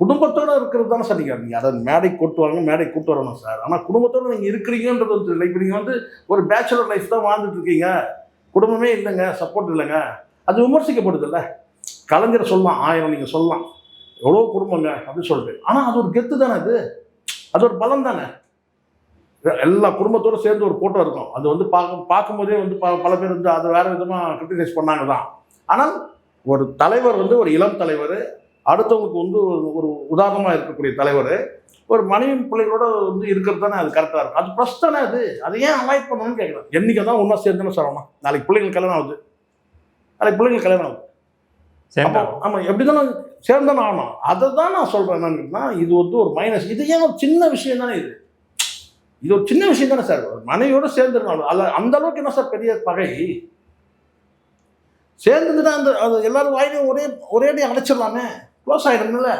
குடும்பத்தோடு இருக்கிறது தானே சார். நீங்கள் அதை மேடை கூட்டு மேடை கூட்டு வரணும் சார். ஆனால் குடும்பத்தோடு நீங்கள் இருக்கிறீங்கன்றது வந்து இல்லை. இப்போ நீங்கள் வந்து ஒரு பேச்சுலர் லைஃப் தான் வாழ்ந்துட்டு இருக்கீங்க, குடும்பமே இல்லைங்க, சப்போர்ட் இல்லைங்க, அது விமர்சிக்கப்படுது இல்லை. கலைஞர் சொல்லலாம், 1000 நீங்கள் சொல்லலாம், எவ்வளோ குடும்பங்க அப்படின்னு சொல்லிட்டு. ஆனால் அது ஒரு கெத்து தானே, அது ஒரு பலம் தானே. எல்லா குடும்பத்தோடு சேர்ந்து ஒரு ஃபோட்டோ இருக்கும். அது வந்து பார்க்கும்போதே வந்து பல பேர் வந்து அதை வேறு விதமாக கிரிட்டிசைஸ் பண்ணாங்க தான். ஆனால் ஒரு தலைவர் வந்து ஒரு இளம் தலைவர், அடுத்தவங்களுக்கு வந்து ஒரு உதாரணமாக இருக்கக்கூடிய தலைவர், ஒரு மனைவி பிள்ளைகளோட வந்து இருக்கிறது தானே அது கரெக்டாக இருக்கும். அது ப்ளஸ் தானே. அது ஏன் அவாய்ட் பண்ணணும்னு கேட்குறேன். என்றைக்கு தான் ஒன்றா சேர்ந்துன்னு சொல்லணும். நாளைக்கு பிள்ளைங்களுக்கு கல்யாணம் ஆகுது, ஆமாம், எப்படி தானே சேர்ந்தானே ஆகணும். அதை தான் நான் சொல்கிறேன். என்னன்னா இது வந்து ஒரு மைனஸ். இது ஏன் ஒரு சின்ன விஷயம் தானே. இது ஒரு சின்ன விஷயம் தானே சார். மனைவியோட சேர்ந்துருந்தாலும் அல்ல, அந்த அளவுக்கு என்ன சார் பெரிய பகை. சேர்ந்துட்டு தான் அந்த அது எல்லாரும் வாயிலையும் ஒரே அடைச்சிடலாமே, க்ளோஸ் ஆகிடும்ல.